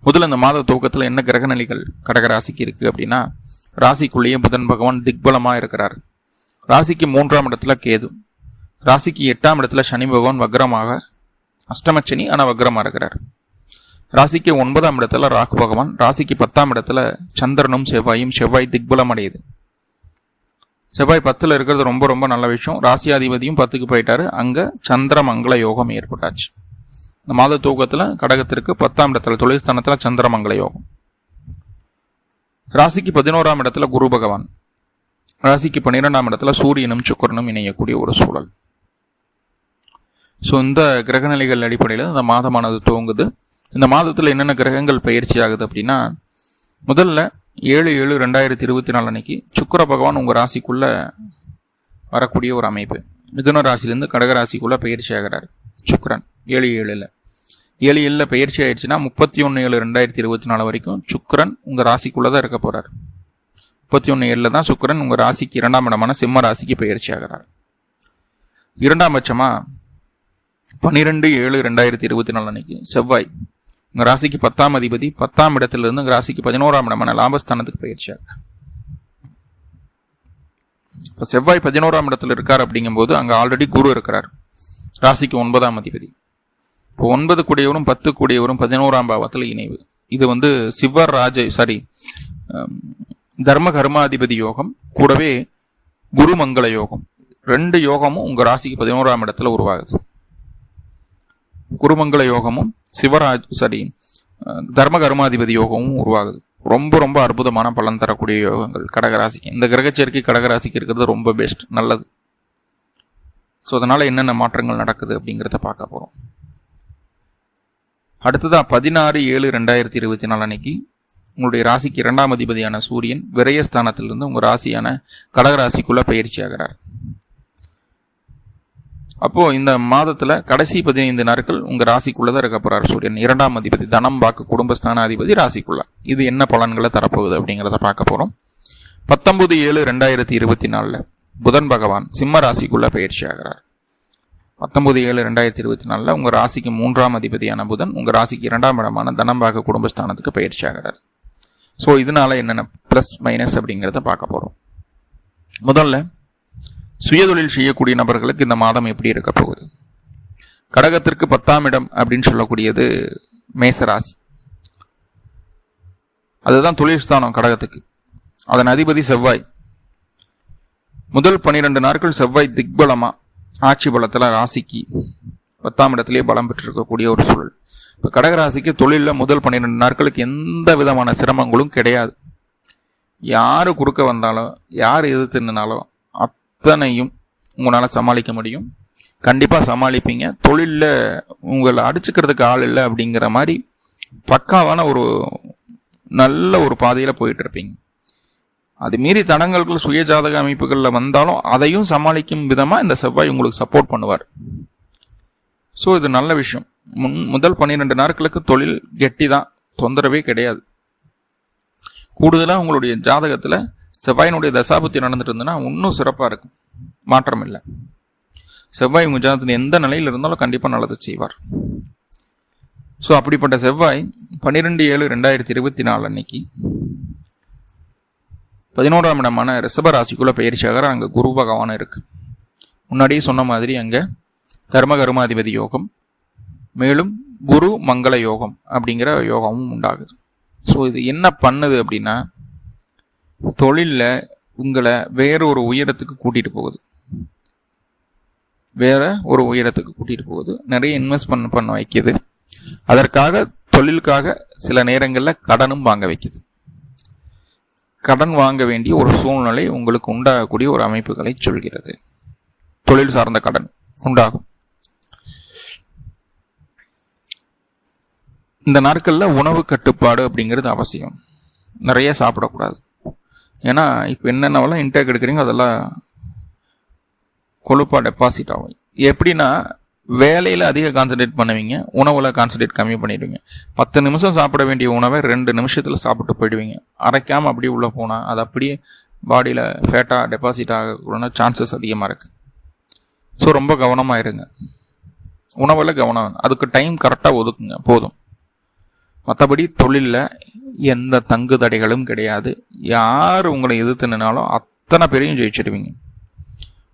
முதல்ல இந்த மாத துவக்கத்தில் என்ன கிரகநிலைகள் கடகராசிக்கு இருக்குது அப்படின்னா, ராசிக்குள்ளேயே புதன் பகவான் திக்பலமாக இருக்கிறார். ராசிக்கு 3ஆம் இடத்துல கேது, ராசிக்கு 8ஆம் இடத்துல சனி பகவான் வக்ரமாக, அஷ்டமச்சனி ஆனால் வக்ரமாக இருக்கிறார். ராசிக்கு 9ஆம் இடத்துல ராகு பகவான், ராசிக்கு 10ஆம் இடத்துல சந்திரனும் செவ்வாயும், செவ்வாய் திக்பலம் அடையுது. செவ்வாய் 10ல் இருக்கிறது ரொம்ப ரொம்ப நல்ல விஷயம். ராசியாதிபதியும் 10க்கு போயிட்டாரு, அங்கே சந்திர மங்கள யோகம் ஏற்பட்டாச்சு. இந்த மாத தூக்கத்தில் கடகத்திற்கு 10ஆம் இடத்துல தொழில் ஸ்தானத்தில் சந்திர மங்கள யோகம். ராசிக்கு 11ஆம் இடத்துல குரு பகவான், ராசிக்கு 12ஆம் இடத்துல சூரியனும் சுக்கிரனும் இணையக்கூடிய ஒரு சூழல். ஸோ இந்த கிரகநிலைகள் அடிப்படையில் இந்த மாதமானது துவங்குது. இந்த மாதத்தில் என்னென்ன கிரகங்கள் பயிற்சி ஆகுது அப்படின்னா, முதல்ல 7/7/2024 அன்னைக்கு சுக்கிர பகவான் உங்கள் ராசிக்குள்ளே வரக்கூடிய ஒரு அமைப்பு. மிதுன ராசிலேருந்து கடக ராசிக்குள்ளே பயிற்சி ஆகிறார் சுக்கிரன் 7/7. 7/7 பயிற்சி ஆயிடுச்சுன்னா 31/7/2024 வரைக்கும் சுக்கிரன் உங்கள் ராசிக்குள்ளே தான் இருக்க போகிறார். 31/7 தான் சுக்கிரன் உங்கள் ராசிக்கு 2ஆம் இடமான சிம்ம ராசிக்கு பயிற்சி ஆகிறார். இரண்டாம் பட்சமாக 12/7/2024 அன்னைக்கு செவ்வாய் உங்கள் ராசிக்கு 10ஆம் அதிபதி 10ஆம் இடத்திலிருந்து உங்கள் ராசிக்கு 11ஆம் இடமான லாபஸ்தானத்துக்கு பயிற்சி ஆகிறார். இப்போ செவ்வாய் 11ஆம் இடத்துல இருக்கார் அப்படிங்கும்போது அங்கே ஆல்ரெடி குரு இருக்கிறார், ராசிக்கு 9ஆம் அதிபதி. இப்போ 9 கூடியவரும் 10 கூடியவரும் 11ஆம் பாவத்தில் இணைவு. இது தர்ம கர்மாதிபதி யோகம், கூடவே குரு மங்கள யோகம். 2 யோகமும் உங்கள் ராசிக்கு 11ஆம் இடத்துல உருவாகுது. குருமங்கள யோகமும் தர்ம கர்மாதிபதி யோகமும் உருவாகுது. ரொம்ப ரொம்ப அற்புதமான பலன் தரக்கூடிய யோகங்கள் கடகராசிக்கு. இந்த கிரகச்சேர்க்கை கடகராசிக்கு இருக்கிறது ரொம்ப பெஸ்ட், நல்லது. ஸோ அதனால் என்னென்ன மாற்றங்கள் நடக்குது அப்படிங்கிறத பார்க்க போகிறோம். அடுத்ததாக 16/7/2024 அன்னைக்கு உங்களுடைய ராசிக்கு 2ஆம் அதிபதியான சூரியன் விரயஸ்தானத்திலிருந்து உங்கள் ராசியான கடகராசிக்குள்ளே பயிற்சி ஆகிறார். அப்போது இந்த மாதத்தில் கடைசி 15 நாட்கள் உங்கள் ராசிக்குள்ளே தான் இருக்க போகிறார் சூரியன். 2ஆம் அதிபதி தனம் வாக்கு குடும்பஸ்தான அதிபதி ராசிக்குள்ள. இது என்ன பலன்களை தரப்போகுது அப்படிங்கிறத பார்க்க போகிறோம். 19/7/2024 புதன் பகவான் சிம்ம ராசிக்குள்ளே பயிற்சி ஆகிறார். 19/7/2024 உங்கள் ராசிக்கு 3ஆம் அதிபதியான புதன் உங்கள் ராசிக்கு 2ஆம் இடமான தனம் வாக்கு குடும்பஸ்தானத்துக்கு பயிற்சி ஆகிறார். ஸோ இதனால என்னென்ன ப்ளஸ் மைனஸ் அப்படிங்கிறத பார்க்க போகிறோம். முதல்ல சுயதொழில் செய்யக்கூடிய நபர்களுக்கு இந்த மாதம் எப்படி இருக்க போகுது? கடகத்திற்கு 10ஆம் இடம் அப்படின்னு சொல்லக்கூடியது மேசராசி. அதுதான் தொழில் ஸ்தானம் கடகத்துக்கு. அதன் அதிபதி செவ்வாய். முதல் 12 நாட்கள் செவ்வாய் திக்பலமா ஆட்சி பலத்தில் ராசிக்கு 10ஆம் இடத்திலே பலம் பெற்றிருக்கக்கூடிய ஒரு சூழல். இப்போ கடகராசிக்கு தொழிலில் முதல் 12 நாட்களுக்கு எந்த விதமான சிரமங்களும் கிடையாது. யார் குறுக்க வந்தாலும் யார் எதிர்த்து நின்னாலும் அத்தனையும் உங்களால் சமாளிக்க முடியும். கண்டிப்பாக சமாளிப்பீங்க. தொழிலில் உங்களை அடிச்சுக்கிறதுக்கு ஆள் இல்லை அப்படிங்கிற மாதிரி பக்காவான ஒரு நல்ல ஒரு பாதையில் போயிட்டு இருப்பீங்க. அது மீறி தடங்கல்கள் சுயஜாதக அமைப்புகளில் வந்தாலும் அதையும் சமாளிக்கும் விதமாக இந்த செவ்வாய் உங்களுக்கு சப்போர்ட் பண்ணுவார். ஸோ இது நல்ல விஷயம். முதல் 12 நாட்களுக்கு தொழில் கெட்டி தான், தொந்தரவே கிடையாது. கூடுதலாக உங்களுடைய ஜாதகத்தில் செவ்வாயினுடைய தசாபுத்தி நடந்துட்டு இருந்ததுன்னா இன்னும் சிறப்பாக இருக்கும், மாற்றம் இல்லை. செவ்வாய் உங்கள் ஜாதகத்தில் எந்த நிலையில் இருந்தாலும் கண்டிப்பாக நல்லது செய்வார். ஸோ அப்படிப்பட்ட செவ்வாய் 12/7/2024 அன்னைக்கு 11ஆம் இடமான ரிஷப ராசிக்குள்ள பயிற்சியாக அங்கே குரு பகவான் இருக்கு. முன்னாடியே சொன்ன மாதிரி அங்கே தர்ம கர்மாதிபதி யோகம், மேலும் குரு மங்கள யோகம் அப்படிங்கிற யோகமும் உண்டாகுது. ஸோ இது என்ன பண்ணுது அப்படின்னா, தொழிலில் உங்களை வேற ஒரு உயரத்துக்கு கூட்டிகிட்டு போகுது. நிறைய இன்வெஸ்ட்மெண்ட் பண்ண வைக்குது. அதற்காக தொழிலுக்காக சில நேரங்களில் கடனும் வாங்க வைக்குது. கடன் வாங்க வேண்டிய ஒரு சூழ்நிலை உங்களுக்கு உண்டாகக்கூடிய ஒரு அமைப்புகளை சொல்கிறது. தொழில் சார்ந்த கடன் உண்டாகும். இந்த நாட்களில் உணவு கட்டுப்பாடு அப்படிங்கிறது அவசியம். நிறைய சாப்பிடக்கூடாது. ஏன்னா இப்போ என்னென்னவெல்லாம் இன்டேக் எடுக்கிறீங்க அதெல்லாம் கொழுப்பாக டெபாசிட் ஆகும். எப்படின்னா, வேலையில் அதிக கான்சன்ட்ரேட் பண்ணுவீங்க, உணவில் கான்சன்ட்ரேட் கம்மி பண்ணிடுவீங்க. 10 நிமிஷம் சாப்பிட வேண்டிய உணவை 2 நிமிஷத்தில் சாப்பிட்டு போயிடுவீங்க. அரைக்காமல் அப்படியே உள்ளே போனால் அது அப்படியே பாடியில் ஃபேட்டாக டெபாசிட் ஆகக்கூடிய சான்சஸ் அதிகமாக இருக்குது. ஸோ ரொம்ப கவனமாக இருங்க. உணவில் கவனம், அதுக்கு டைம் கரெக்டாக ஒதுக்குங்க போதும். மற்றபடி தொழிலில் எந்த தங்கு தடைகளும் கிடையாது. யார் உங்களை எதிர்த்து நின்னாலும் அத்தனை பேரையும் ஜெயிச்சிடுவீங்க.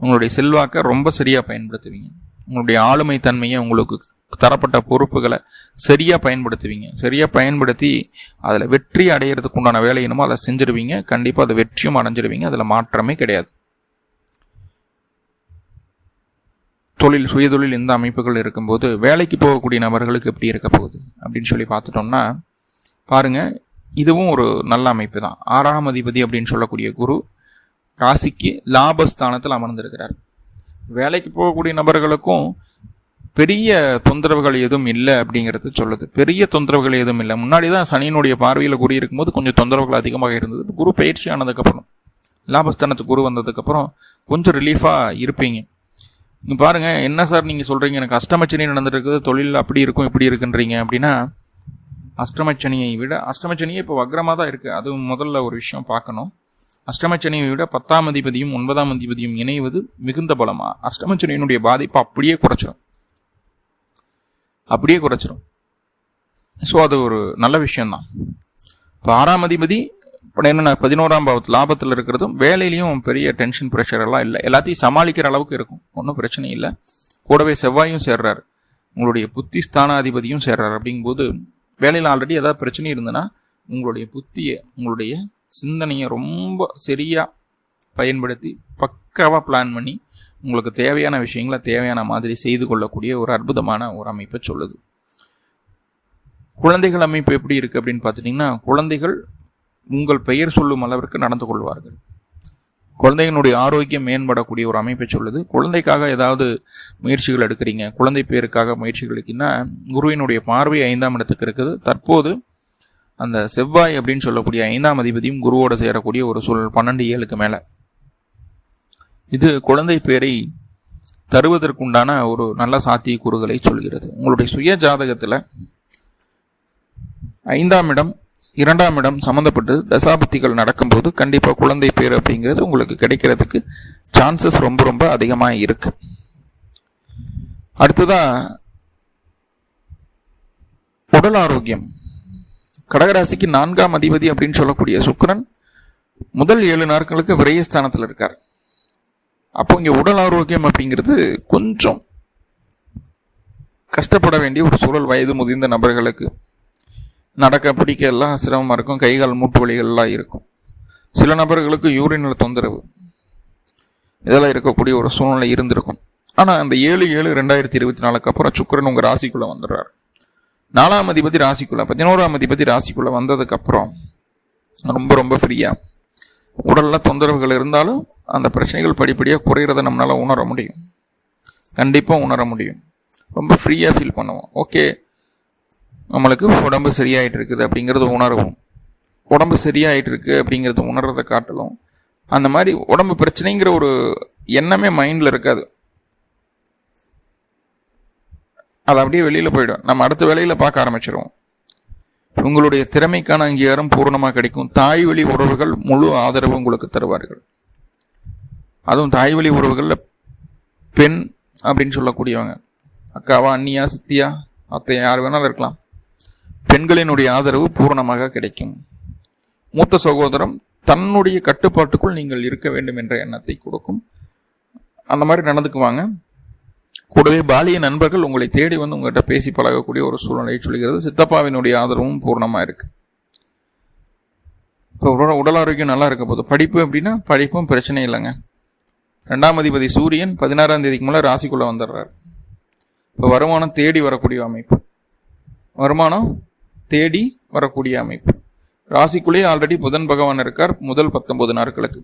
உங்களுடைய செல்வாக்கை ரொம்ப சரியாக பயன்படுத்துவீங்க. உங்களுடைய ஆளுமை தன்மையை, உங்களுக்கு தரப்பட்ட பொறுப்புகளை சரியாக பயன்படுத்துவீங்க. சரியாக பயன்படுத்தி அதில் வெற்றி அடையிறதுக்கு உண்டான வேலை என்னமோ அதை செஞ்சிருவீங்க. கண்டிப்பாக அதை வெற்றியும் அடைஞ்சிருவீங்க. அதில் மாற்றமே கிடையாது. தொழில், சுயதொழில் இந்த அமைப்புகள் இருக்கும்போது வேலைக்கு போகக்கூடிய நபர்களுக்கு எப்படி இருக்க போகுது அப்படின்னு சொல்லி பார்த்துட்டோம்னா பாருங்க, இதுவும் ஒரு நல்ல அமைப்பு தான். 6ஆம் அதிபதி அப்படின்னு சொல்லக்கூடிய குரு ராசிக்கு லாபஸ்தானத்தில் அமர்ந்திருக்கிறார். வேலைக்கு போகக்கூடிய நபர்களுக்கும் பெரிய தொந்தரவுகள் எதுவும் இல்லை அப்படிங்கிறது சொல்லுது. பெரிய தொந்தரவுகள் எதுவும் இல்லை. முன்னாடி தான் சனியினுடைய பார்வையில் குரு இருக்கும்போது கொஞ்சம் தொந்தரவுகள் அதிகமாக இருந்தது. குரு பயிற்சி ஆனதுக்கப்புறம், லாபஸ்தானத்துக்கு குரு வந்ததுக்கப்புறம் கொஞ்சம் ரிலீஃபாக இருப்பீங்க. இங்கே பாருங்கள், என்ன சார் நீங்கள் சொல்கிறீங்க, எனக்கு அஷ்டமச்சனி நடந்துட்டு இருக்குது, தொழில் அப்படி இருக்கும் இப்படி இருக்குன்றீங்க அப்படின்னா, அஷ்டமச்சனியை விட அஷ்டமச்சனியே இப்போ வக்ரமாக தான் இருக்குது. அது முதல்ல ஒரு விஷயம் பார்க்கணும். அஷ்டமச்சனியை விட 10ஆம் அதிபதியும் 9ஆம் அதிபதியும் இணைவது மிகுந்த பலமாக அஷ்டமச்சனியினுடைய பாதிப்பை அப்படியே குறைச்சிரும். ஸோ அது ஒரு நல்ல விஷயம்தான். இப்போ 6ஆம் அதிபதி இப்போ என்னென்ன 11ஆம் பாவத்து லாபத்தில் இருக்கிறதும் வேலையிலையும் பெரிய டென்ஷன் ப்ரெஷர் எல்லாம் இல்லை. எல்லாத்தையும் சமாளிக்கிற அளவுக்கு இருக்கும். ஒன்றும் பிரச்சனை இல்லை. கூடவே செவ்வாயும் சேர்றாரு, உங்களுடைய புத்தி ஸ்தானாதிபதியும் சேர்றாரு. அப்படிங்கும்போது வேலையில் ஆல்ரெடி ஏதாவது பிரச்சனை இருந்ததுன்னா உங்களுடைய புத்தியை, உங்களுடைய சிந்தனையை ரொம்ப சரியாக பயன்படுத்தி பக்காவாக பிளான் பண்ணி உங்களுக்கு தேவையான விஷயங்களை தேவையான மாதிரி செய்து கொள்ளக்கூடிய ஒரு அற்புதமான ஒரு அமைப்பை சொல்லுது. குழந்தைகள் அமைப்பு எப்படி இருக்குது அப்படின்னு பார்த்துட்டிங்கன்னா, குழந்தைகள் உங்கள் பெயர் சொல்லும் அளவிற்கு நடந்து கொள்வார்கள். குழந்தைகளுடைய ஆரோக்கியம் மேம்படக்கூடிய ஒரு அமைப்பை சொல்லுது. குழந்தைக்காக ஏதாவது முயற்சிகள் எடுக்கிறீங்க, குழந்தை பேருக்காக முயற்சிகள் எடுக்கீங்கன்னா குருவினுடைய பார்வை 5ஆம் இடத்துக்கு இருக்குது. தற்போது அந்த செவ்வாய் அப்படின்னு சொல்லக்கூடிய 5ஆம் அதிபதியும் குருவோட சேரக்கூடிய ஒரு சூழல் 12/7 மேலே. இது குழந்தை பேரை தருவதற்குண்டான ஒரு நல்ல சாத்தியக்கூறுகளை சொல்கிறது. உங்களுடைய சுய ஜாதகத்தில் 5ஆம் இடம் 2ஆம் இடம் சம்மந்தப்பட்டு தசாபுத்திகள் நடக்கும்போது கண்டிப்பாக குழந்தை பேர் அப்படிங்கிறது உங்களுக்கு கிடைக்கிறதுக்கு சான்சஸ் ரொம்ப ரொம்ப அதிகமாக இருக்கு. அடுத்ததா உடல் ஆரோக்கியம். கடகராசிக்கு 4ஆம் அதிபதி அப்படின்னு சொல்லக்கூடிய சுக்கிரன் முதல் 7 நாட்களுக்கு விரயஸ்தானத்தில் இருக்கார். அப்போ இங்கே உடல் ஆரோக்கியம் அப்படிங்கிறது கொஞ்சம் கஷ்டப்பட வேண்டிய ஒரு சூழல். வயது முதிர்ந்த நபர்களுக்கு நடக்க பிடிக்க எல்லாம் சிரமமாக இருக்கும். கைகால் மூட்டு வலிகள்லாம் இருக்கும். சில நபர்களுக்கு யூரினில் தொந்தரவு இதெல்லாம் இருக்கக்கூடிய ஒரு சூழ்நிலை இருந்திருக்கும். ஆனால் அந்த 7/7/2024 அப்புறம் சுக்கிரன் உங்கள் ராசிக்குள்ளே வந்துடுறார். 4ஆம் அதிபதி ராசிக்குள்ள, 11ஆம் அதிபதி ராசிக்குள்ள வந்ததுக்கு அப்புறம் ரொம்ப ரொம்ப ஃப்ரீயா, உடல்ல தொந்தரவுகள் இருந்தாலும் அந்த பிரச்சனைகள் படிப்படியாக குறையிறத நம்மளால உணர முடியும். கண்டிப்பாக உணர முடியும். ரொம்ப ஃப்ரீயாக ஃபீல் பண்ணுவோம். ஓகே, நம்மளுக்கு உடம்பு சரியாயிட்டு இருக்குது அப்படிங்கிறது உணர்வும். உடம்பு சரியாயிட்டு இருக்கு அப்படிங்கிறது உணர்றதை காட்டலும் அந்த மாதிரி உடம்பு பிரச்சனைங்கிற ஒரு எண்ணமே மைண்டில் இருக்காது. அது அப்படியே வெளியில் போயிடும். நம்ம அடுத்த வேலையில் பார்க்க ஆரம்பிச்சிடுவோம். உங்களுடைய திறமைக்கான அங்கீகாரம் பூர்ணமாக கிடைக்கும். தாய் வழி உறவுகள் முழு ஆதரவு உங்களுக்கு தருவார்கள். அதுவும் தாய் வழி உறவுகளில் பெண் அப்படின்னு சொல்லக்கூடியவங்க, அக்காவா, அண்ணியா, சித்தியா, அத்தையா, யார் வேணாலும் இருக்கலாம், பெண்களினுடைய ஆதரவு பூரணமாக கிடைக்கும். மூத்த சகோதரம் தன்னுடைய கட்டுப்பாட்டுக்குள் நீங்கள் இருக்க வேண்டும் என்ற எண்ணத்தை கொடுக்கும். அந்த மாதிரி நடந்துக்குவாங்க. கூடவே பாலிய நண்பர்கள் உங்களை தேடி வந்து உங்கள்கிட்ட பேசி பழகக்கூடிய ஒரு சூழ்நிலையை சொல்கிறது. சித்தப்பாவினுடைய ஆதரவும் பூர்ணமாக இருக்கு. இப்போ உடல் ஆரோக்கியம் நல்லா இருக்க போது. படிப்பு அப்படின்னா படிப்பும் பிரச்சனை இல்லைங்க. 2ஆம் அதிபதி சூரியன் 16ஆம் தேதிக்கு மேலே ராசிக்குள்ளே வந்துடுறாரு. இப்போ வருமானம் தேடி வரக்கூடிய அமைப்பு. வருமானம் தேடி வரக்கூடிய அமைப்பு. ராசிக்குள்ளேயே ஆல்ரெடி புதன் பகவான் இருக்கார் முதல் 19 நாட்களுக்கு.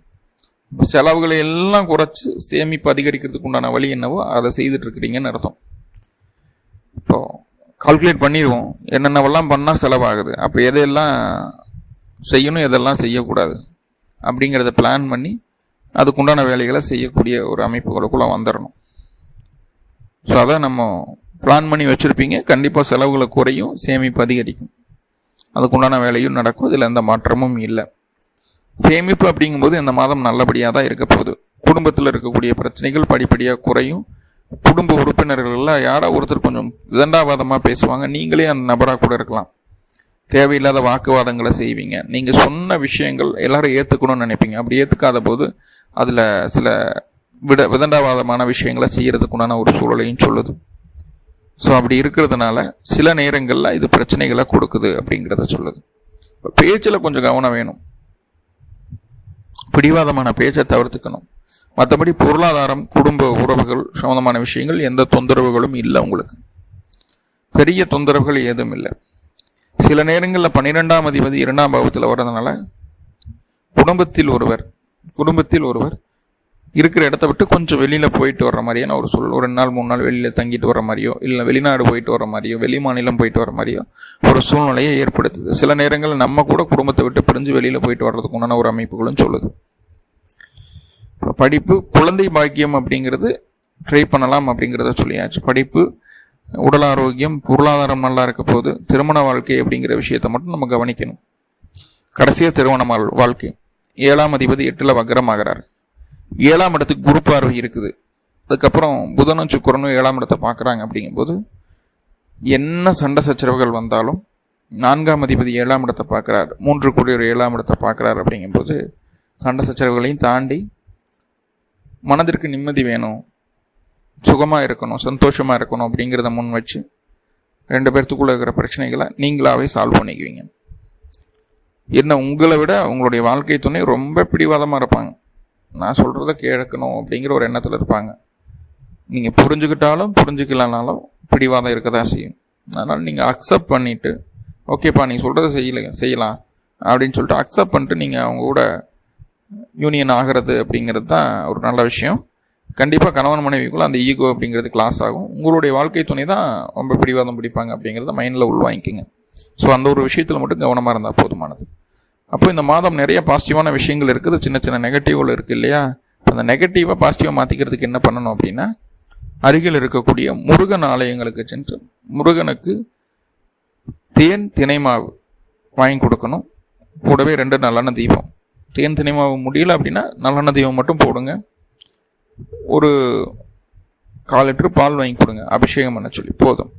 செலவுகளை எல்லாம் குறைச்சி சேமிப்பு அதிகரிக்கிறதுக்கு உண்டான வழி என்னவோ அதை செய்துட்டு இருக்கிறீங்கன்னு அர்த்தம். இப்போ கால்குலேட் பண்ணிடுவோம், என்னென்னவெல்லாம் பண்ணால் செலவாகுது, அப்போ எதையெல்லாம் செய்யணும் எதெல்லாம் செய்யக்கூடாது அப்படிங்கிறத பிளான் பண்ணி அதுக்குண்டான வேலைகளை செய்யக்கூடிய ஒரு அமைப்புகளுக்குள்ளே வந்துடணும். ஸோ அதை நம்ம பிளான் பண்ணி வச்சுருப்பீங்க. கண்டிப்பாக செலவுகளை குறையும், சேமிப்பு அதிகரிக்கும், அதுக்குண்டான வேலையும் நடக்கும். இதில் எந்த மாற்றமும் இல்லை. சேமிப்பு அப்படிங்கும்போது இந்த மாதம் நல்லபடியாக தான் இருக்க போகுது. குடும்பத்தில் இருக்கக்கூடிய பிரச்சனைகள் படிப்படியாக குறையும். குடும்ப உறுப்பினர்கள்லாம் யாரோ ஒருத்தர் கொஞ்சம் விதண்டாவாதமாக பேசுவாங்க. நீங்களே அந்த நபராக கூட இருக்கலாம். தேவையில்லாத வாக்குவாதங்களை செய்வீங்க. நீங்கள் சொன்ன விஷயங்கள் எல்லாரும் ஏற்றுக்கணும்னு நினைப்பீங்க. அப்படி ஏற்றுக்காத போது அதில் சில விதண்டாவாதமான விஷயங்களை செய்கிறதுக்குண்டான ஒரு சூழலையும் சொல்லுது. ஸோ அப்படி இருக்கிறதுனால சில நேரங்களில் இது பிரச்சனைகளை கொடுக்குது அப்படிங்கிறத சொல்லுது. பேச்சில் கொஞ்சம் கவனம் வேணும். பிடிவாதமான பேச்சை தவிர்த்துக்கணும். மற்றபடி பொருளாதாரம், குடும்ப உறவுகள் சம்பந்தமான விஷயங்கள் எந்த தொந்தரவுகளும் இல்லை. உங்களுக்கு பெரிய தொந்தரவுகள் ஏதும் இல்லை. சில நேரங்களில் 12ஆம் அதிபதி 2ஆம் பாவத்தில் வர்றதுனால குடும்பத்தில் ஒருவர் இருக்கிற இடத்த விட்டு கொஞ்சம் வெளியில் போயிட்டு வர்ற மாதிரியான ஒரு சூழல், ஒரு 2 நாள் 3 நாள் வெளியில் தங்கிட்டு வர மாதிரியோ, இல்லை வெளிநாடு போயிட்டு வர மாதிரியோ, வெளி மாநிலம் போயிட்டு வர மாதிரியோ ஒரு சூழ்நிலையை ஏற்படுத்துது. சில நேரங்களில் நம்ம கூட குடும்பத்தை விட்டு பிரிஞ்சு வெளியில் போயிட்டு வர்றதுக்கு உண்டான ஒரு அமைப்புகளும் சொல்லுது. படிப்பு, குழந்தை பாக்கியம் அப்படிங்கிறது ட்ரை பண்ணலாம் அப்படிங்கிறத சொல்லியாச்சு. படிப்பு, உடல் ஆரோக்கியம், பொருளாதாரம் நல்லா இருக்க போது, திருமண வாழ்க்கை அப்படிங்கிற விஷயத்தை மட்டும் நம்ம கவனிக்கணும். கடைசியாக திருமண வாழ்க்கை. 7ஆம் அதிபதி 8ல் வக்ரமாகிறார். 7ஆம் இடத்துக்கு குரு பார்வை இருக்குது. அதுக்கப்புறம் புதனும் சுக்கிரனும் 7ஆம் இடத்தை பார்க்குறாங்க. அப்படிங்கும்போது என்ன சண்டை சச்சரவுகள் வந்தாலும் 4ஆம் அதிபதி 7ஆம் இடத்தை பார்க்குறாரு, 3 கோடி ஒரு 7ஆம் இடத்தை பார்க்குறாரு. அப்படிங்கும்போது சண்டை சச்சரவுகளையும் தாண்டி மனதிற்கு நிம்மதி வேணும், சுகமாக இருக்கணும், சந்தோஷமாக இருக்கணும் அப்படிங்கிறத முன் வச்சு 2 பேர்த்துக்குள்ளே இருக்கிற பிரச்சனைகளை நீங்களாவே சால்வ் பண்ணிக்குவீங்க. என்ன, உங்களை விட உங்களுடைய வாழ்க்கை துணை ரொம்ப பிடிவாதமாக இருப்பாங்க. நான் சொல்கிறத கேட்கணும் அப்படிங்கிற ஒரு எண்ணத்தில் இருப்பாங்க. நீங்கள் புரிஞ்சுக்கிட்டாலும் புரிஞ்சுக்கலனாலும் பிடிவாதம் இருக்க தான் செய்யும். அதனால் நீங்கள் அக்செப்ட் பண்ணிவிட்டு, ஓகேப்பா நீ சொல்கிறத செய்யலாம் அப்படின்னு சொல்லிட்டு அக்செப்ட் பண்ணிட்டு நீங்கள் அவங்க கூட யூனியன் ஆகிறது அப்படிங்கிறது தான் ஒரு நல்ல விஷயம். கண்டிப்பாக கணவன் மனைவிக்குள்ள அந்த ஈகோ அப்படிங்கிறது கிளாஸ் ஆகும். உங்களுடைய வாழ்க்கை துணை தான் ரொம்ப பிடிவாதம் பிடிப்பாங்க அப்படிங்கிறத மைண்டில் உள்வாங்கிக்கிங்க. ஸோ அந்த ஒரு விஷயத்தில் மட்டும் கவனமாக இருந்தால் போதுமானது. அப்போ இந்த மாதம் நிறைய பாசிட்டிவான விஷயங்கள் இருக்குது, சின்ன சின்ன நெகட்டிவ்கள் இருக்குது இல்லையா? அந்த நெகட்டிவை பாசிட்டிவாக மாற்றிக்கிறதுக்கு என்ன பண்ணணும் அப்படின்னா, அருகில் இருக்கக்கூடிய முருகன் ஆலயங்களுக்கு சென்று முருகனுக்கு தேன் தினை மாவு வாங்கி கொடுக்கணும். கூடவே 2 நல்லெண்ணெய் தீபம். தேன் தினை மாவு முடியல அப்படின்னா நல்லெண்ணெய் தீபம் மட்டும் போடுங்க. ஒரு 1/4 லிட்டர் பால் வாங்கி கொடுங்க, அபிஷேகம் பண்ண சொல்லி போதும்.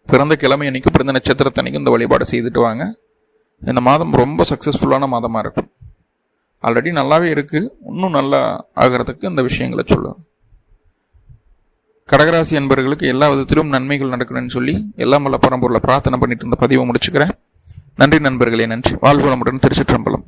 பிறந்த கிழமை அன்னைக்கு, பிறந்த நட்சத்திரத்தன்னைக்கு இந்த வழிபாடு செய்துட்டு வாங்க. இந்த மாதம் ரொம்ப சக்ஸஸ்ஃபுல்லான மாதமாக இருக்கும். ஆல்ரெடி நல்லாவே இருக்குது, இன்னும் நல்லா ஆகிறதுக்கு இந்த விஷயங்களை சொல்லுவேன். கடகராசி என்பவர்களுக்கு எல்லா விதத்திலும் நன்மைகள் நடக்கணும்னு சொல்லி எல்லாம் வல்ல பரம்பொருளை பிரார்த்தனை பண்ணிட்டு இருந்த பதிவை முடிச்சுக்கிறேன். நன்றி நண்பர்களே, நன்றி. வாழ்வளமுடன். திருச்சிற்றம்பலம்.